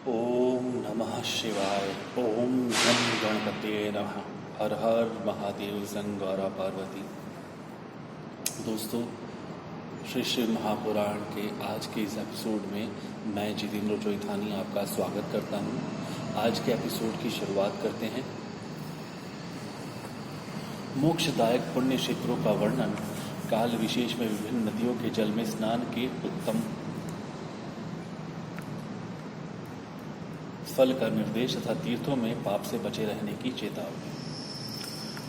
ओम नमः शिवाय। ओम गण गणपते नमः। हर हर महादेव संगौरा पार्वती। दोस्तों, श्री शिव महापुराण के आज के इस एपिसोड में मैं जितेंद्र चोइथानी आपका स्वागत करता हूँ। आज के एपिसोड की शुरुआत करते हैं। मोक्षदायक पुण्य क्षेत्रों का वर्णन, काल विशेष में विभिन्न नदियों के जल में स्नान के उत्तम फल का निर्देश तथा तीर्थों में पाप से बचे रहने की चेतावनी।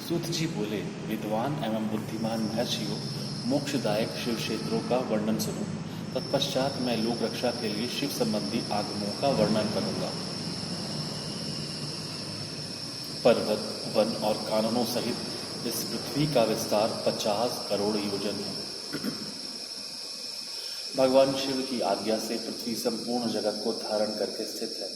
सूत जी बोले, विद्वान एवं बुद्धिमान महर्षियों, मोक्षदायक शिव क्षेत्रों का वर्णन सुनो। तत्पश्चात मैं लोक रक्षा के लिए शिव संबंधी आगमों का वर्णन करूंगा। पर्वत, वन और काननों सहित इस पृथ्वी का विस्तार 50 करोड़ योजन है। भगवान शिव की आज्ञा से पृथ्वी संपूर्ण जगत को धारण करके स्थित है।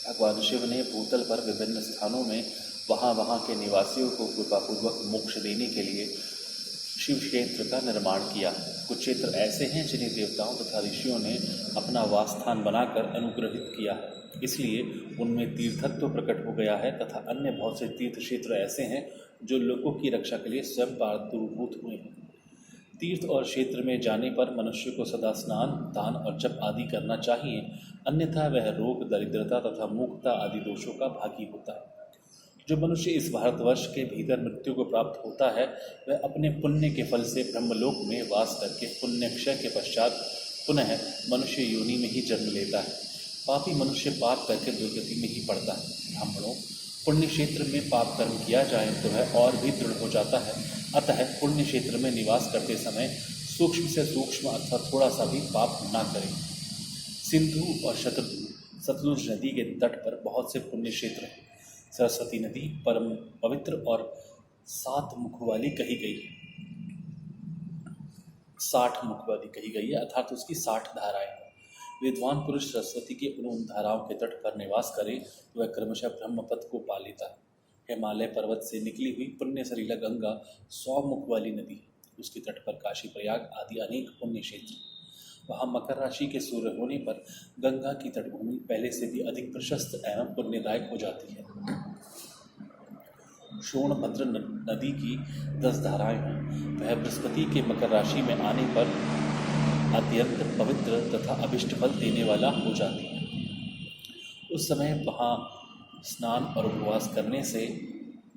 भगवान शिव ने भूतल पर विभिन्न स्थानों में वहाँ के निवासियों को कृपापूर्वक मोक्ष देने के लिए शिव क्षेत्र का निर्माण किया। कुछ क्षेत्र ऐसे हैं जिन्हें देवताओं तथा ऋषियों ने अपना वास स्थान बनाकर अनुग्रहित किया है, इसलिए उनमें तीर्थत्व प्रकट हो गया है। तथा अन्य बहुत से तीर्थ क्षेत्र ऐसे हैं जो लोगों की रक्षा के लिए स्वयं प्रादुर्भूत हुए हैं। तीर्थ और क्षेत्र में जाने पर मनुष्य को सदा स्नान, दान और जप आदि करना चाहिए, अन्यथा वह रोग, दरिद्रता तथा मूर्खता आदि दोषों का भागी होता है। जो मनुष्य इस भारतवर्ष के भीतर मृत्यु को प्राप्त होता है, वह अपने पुण्य के फल से ब्रह्मलोक में वास करके पुण्य क्षय के पश्चात पुनः मनुष्य योनि में ही जन्म लेता है। पापी मनुष्य पाप करके दुर्गति में ही पड़ता है। ब्राह्मणों, पुण्य क्षेत्र में पाप कर्म किया जाए तो वह और भी दृढ़ हो जाता है। अतः पुण्य क्षेत्र में निवास करते समय सूक्ष्म से सूक्ष्म अथवा थोड़ा सा भी पाप न करें। सिंधु और सतलुज नदी के तट पर बहुत से पुण्य क्षेत्र हैं। सरस्वती नदी परम पवित्र और 7 मुख वाली कही गई है, 60 मुख वाली कही गई है, अर्थात उसकी 60 धाराएं हैं। विद्वान पुरुष सरस्वती के उन धाराओं के तट पर निवास करे तो वह क्रमशः ब्रह्म पद को पा लेता है। हिमालय पर्वत से निकली हुई पुण्य सलीला गंगा 100 मुख वाली नदी है। उसके तट पर काशी, प्रयाग आदि अनेक पुण्य क्षेत्र। वहाँ मकर राशि के सूर्य होने पर गंगा की तटभूमि पहले से भी अधिक प्रशस्त एवं पुण्यदायक हो जाती है। सोनभद्र नदी की 10 धाराएं हैं। वह बृहस्पति के मकर राशि में आने पर अत्यंत पवित्र तथा अभिष्ट फल देने वाला हो जाती है। उस समय वहाँ स्नान और उपवास करने से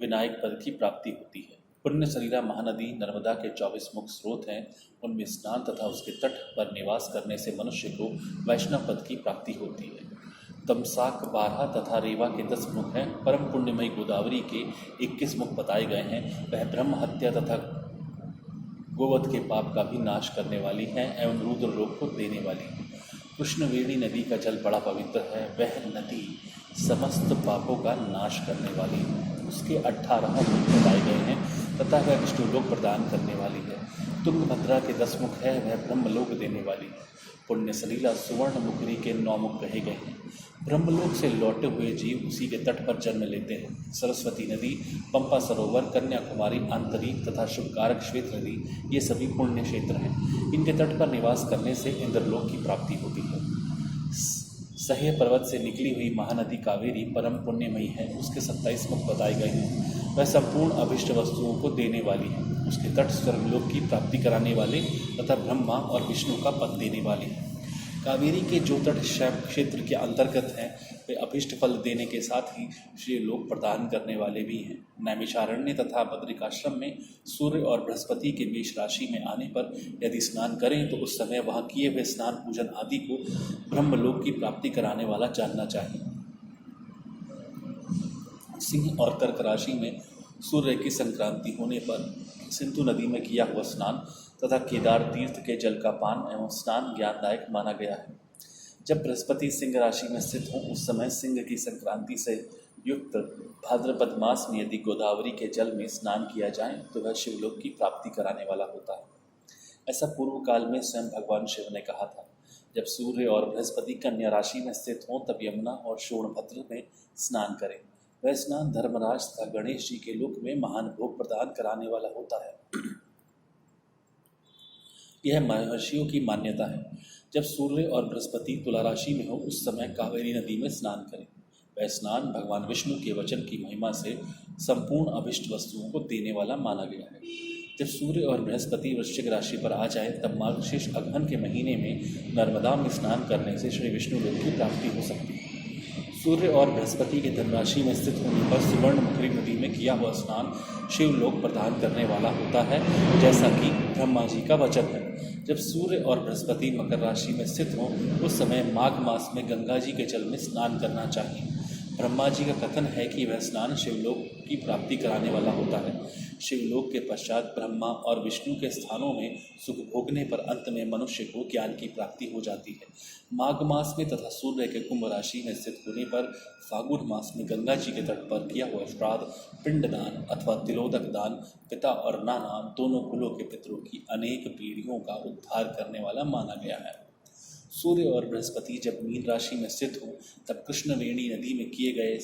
विनायक पद की प्राप्ति होती है। पुण्य सलीला महानदी नर्मदा के 24 मुख स्रोत हैं। उनमें स्नान तथा उसके तट पर निवास करने से मनुष्य को वैष्णव पद की प्राप्ति होती है। तमसाक 12 तथा रेवा के 10 मुख हैं। परम पुण्यमयी गोदावरी के 21 मुख बताए गए हैं। वह ब्रह्म हत्या तथा गोवध के पाप का भी नाश करने वाली है एवं रुद्र लोक को देने वाली है। कृष्णवेणी नदी का जल बड़ा पवित्र है। वह नदी समस्त पापों का नाश करने वाली है। उसके 18 मुख बताए गए हैं तथा वह विष्णुलोक प्रदान करने वाली है। तुंगभद्रा के 10 मुख है। वह ब्रह्मलोक देने वाली है। पुण्य सलीला सुवर्ण मुखरी के 9 मुख कहे गए हैं। ब्रह्मलोक से लौटे हुए जीव उसी के तट पर जन्म लेते हैं। सरस्वती नदी, पंपा सरोवर, कन्याकुमारी, आंतरिक तथा शुभकारक श्वेत नदी, ये सभी पुण्य क्षेत्र हैं। इनके तट पर निवास करने से इंद्रलोक की प्राप्ति होती है। सह्य पर्वत से निकली हुई महानदी कावेरी परम पुण्यमयी है। उसके 27 मुख बताए गए हैं। वह संपूर्ण अभिष्ट वस्तुओं को देने वाली है। उसके तट स्वर्गलोक की प्राप्ति कराने वाले तथा ब्रह्मा और विष्णु का पद देने वाले हैं। कावेरी के जो तट शैव क्षेत्र के अंतर्गत हैं, वे अभिष्ट फल देने के साथ ही श्रीलोक प्रदान करने वाले भी हैं। नैमिषारण्य तथा बद्रिकाश्रम में सूर्य और बृहस्पति के मेष राशि में आने पर यदि स्नान करें तो उस समय वहाँ किए हुए स्नान, पूजन आदि को ब्रह्मलोक की प्राप्ति कराने वाला जानना चाहिए। सिंह और कर्क राशि में सूर्य की संक्रांति होने पर सिंधु नदी में किया हुआ स्नान तथा केदार तीर्थ के जल का पान एवं स्नान ज्ञानदायक माना गया है। जब बृहस्पति सिंह राशि में स्थित हों उस समय सिंह की संक्रांति से युक्त भाद्रपद मास में यदि गोदावरी के जल में स्नान किया जाए तो वह शिवलोक की प्राप्ति कराने वाला होता है। ऐसा पूर्व काल में स्वयं भगवान शिव ने कहा था। जब सूर्य और बृहस्पति कन्या राशि में स्थित हों तब यमुना और सोनभद्र में स्नान करें। वह स्नान धर्मराज तथा गणेश जी के लोक में महान भोग प्रदान कराने वाला होता है। यह महर्षियों की मान्यता है। जब सूर्य और बृहस्पति तुला राशि में हो उस समय कावेरी नदी में स्नान करें। वह स्नान भगवान विष्णु के वचन की महिमा से संपूर्ण अभिष्ट वस्तुओं को देने वाला माना गया है। जब सूर्य और बृहस्पति वृश्चिक राशि पर आ जाए तब मार्गशीर्ष अगहन के महीने में नर्मदा में स्नान करने से श्री विष्णु लोक की प्राप्ति हो सकती है। सूर्य और बृहस्पति के धन राशि में स्थित होने पर सुवर्णमुखी नदी में किया हुआ स्नान शिवलोक प्रदान करने वाला होता है, जैसा कि ब्रह्मा जी का वचन है। जब सूर्य और बृहस्पति मकर राशि में स्थित हों उस समय माघ मास में गंगा जी के जल में स्नान करना चाहिए। ब्रह्मा जी का कथन है कि वह स्नान शिवलोक की प्राप्ति कराने वाला होता है। शिवलोक के पश्चात ब्रह्मा और विष्णु के स्थानों में सुख भोगने पर अंत में मनुष्य को ज्ञान की प्राप्ति हो जाती है। माघ मास में तथा सूर्य के कुंभ राशि में स्थित होने पर फागुन मास में गंगा जी के तट पर किया हुआ श्राद्ध, पिंडदान अथवा तिलोदक दान पिता और नाना दोनों कुलों के पितरों की अनेक पीढ़ियों का उद्धार करने वाला माना गया है। सूर्य और बृहस्पति जब मीन राशि में स्थित हो तब कृष्णवेणी नदी में किए गए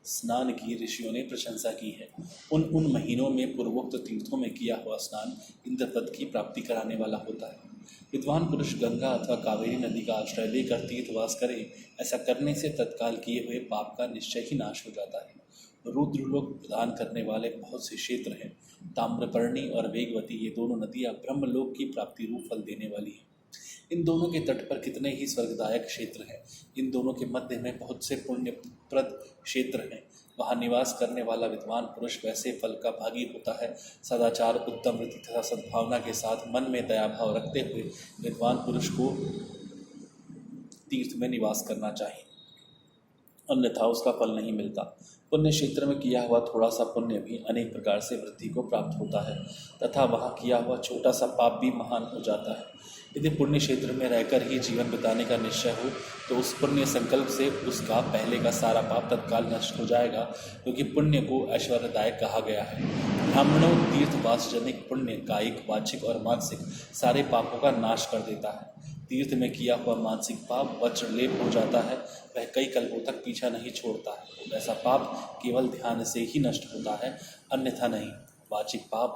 स्नान की ऋषियों ने प्रशंसा की है। उन महीनों में पूर्वोक्त तीर्थों में किया हुआ स्नान इंद्रपद की प्राप्ति कराने वाला होता है। विद्वान पुरुष गंगा अथवा कावेरी नदी का आश्रय लेकर तीर्थवास करें। ऐसा करने से तत्काल किए हुए पाप का निश्चय ही नाश हो जाता है। रुद्रलोक प्रदान करने वाले बहुत से क्षेत्र हैं। ताम्रपर्णी और वेगवती ये दोनों नदियाँ ब्रह्मलोक की प्राप्ति रूप फल देने वाली हैं। इन दोनों के तट पर कितने ही स्वर्गदायक क्षेत्र हैं। इन दोनों के मध्य में बहुत से पुण्यप्रद क्षेत्र हैं। वहाँ निवास करने वाला विद्वान पुरुष वैसे फल का भागी होता है। सदाचार, उत्तम वृत्ति तथा सद्भावना के साथ मन में दया भाव रखते हुए विद्वान पुरुष को तीर्थ में निवास करना चाहिए, अन्यथा उसका फल नहीं मिलता। पुण्य क्षेत्र में किया हुआ थोड़ा सा पुण्य भी अनेक प्रकार से वृद्धि को प्राप्त होता है तथा वहाँ किया हुआ छोटा सा पाप भी महान हो जाता है। यदि पुण्य क्षेत्र में रहकर ही जीवन बिताने का निश्चय हो तो उस पुण्य संकल्प से उसका पहले का सारा पाप तत्काल नष्ट हो जाएगा, क्योंकि पुण्य को ऐश्वर्यदायक कहा गया है। ब्राह्मणों तीर्थवास जनिक पुण्य कायिक, वाचिक और मानसिक सारे पापों का नाश कर देता है। तीर्थ में किया हुआ मानसिक पाप वज्रलेप हो जाता है, वह कई कल्पों तक पीछा नहीं छोड़ता है। ऐसा पाप केवल ध्यान से ही नष्ट होता है, अन्यथा नहीं। वाचिक पाप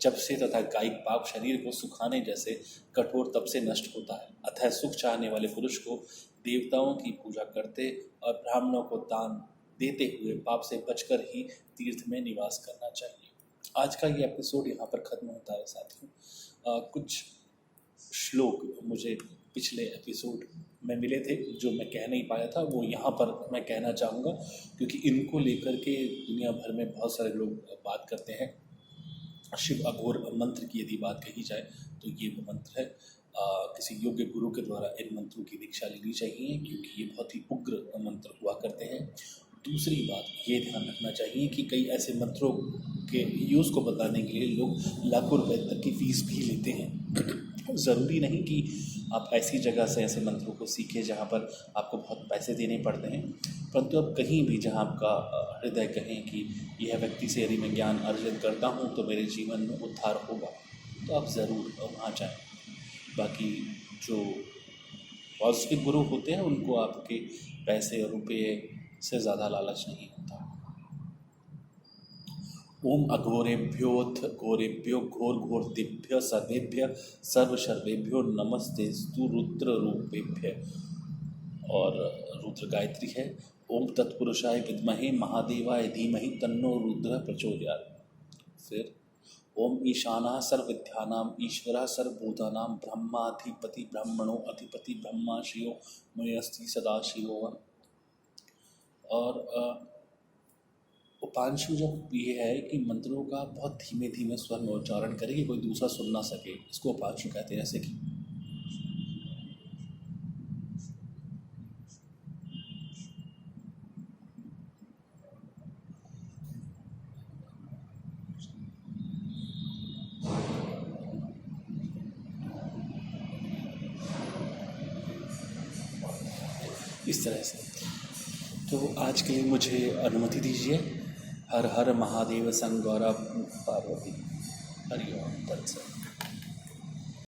जब से तथा कायिक पाप शरीर को सुखाने जैसे कठोर तप से नष्ट होता है। अतः सुख चाहने वाले पुरुष को देवताओं की पूजा करते और ब्राह्मणों को दान देते हुए पाप से बचकर ही तीर्थ में निवास करना चाहिए। आज का ये एपिसोड यहाँ पर ख़त्म होता है साथियों। कुछ श्लोक मुझे पिछले एपिसोड में मिले थे जो मैं कह नहीं पाया था, वो यहाँ पर मैं कहना चाहूँगा, क्योंकि इनको लेकर के दुनिया भर में बहुत सारे लोग बात करते हैं। शिव अघोर मंत्र की यदि बात कही जाए तो ये वो मंत्र है। किसी योग्य गुरु के द्वारा इन मंत्रों की दीक्षा लेनी चाहिए, क्योंकि ये बहुत ही उग्र मंत्र हुआ करते हैं। दूसरी बात ये ध्यान रखना चाहिए कि कई ऐसे मंत्रों के यूज़ को बताने के लिए लोग लाखों रुपए तक की फ़ीस भी लेते हैं। ज़रूरी नहीं कि आप ऐसी जगह से ऐसे मंत्रों को सीखें जहाँ पर आपको बहुत पैसे देने पड़ते हैं, परंतु अब कहीं भी जहाँ आपका हृदय कहें कि यह व्यक्ति से यदि मैं ज्ञान अर्जित करता हूँ तो मेरे जीवन में उद्धार होगा, तो आप ज़रूर वहाँ जाएँ। बाकी जो पॉजिटिव गुरु होते हैं उनको आपके पैसे और रुपये से ज़्यादा लालच नहीं होता। ओम अघोरेभ्योऽथ घोरेभ्यो घोर घोरतेभ्य सर्वेभ्य सर्व सर्वेभ्यो नमस्तेस्तु रुद्र रूपेभ्य। और रुद्र गायत्री है। ओम तत्पुरुषाय विद्महे महादेवाय धीमहि तन्नो रुद्र प्रचोदयात्। फिर ओम ईशानः सर्वविद्यानां ईश्वरः सर्वभूतानां ब्रह्माधिपति ब्रह्मणो अधिपति ब्रह्मा शिवो मुनिरस्ति सदाशिवो। और उपांशु जब ये है कि मंत्रों का बहुत धीमे धीमे स्वर में उच्चारण करें कि कोई दूसरा सुन ना सके, इसको उपांशु कहते हैं। जैसे कि इस तरह से। तो आज के लिए मुझे अनुमति दीजिए। हर हर महादेव संगौरव पार्वती। हरि ओम तत्सत।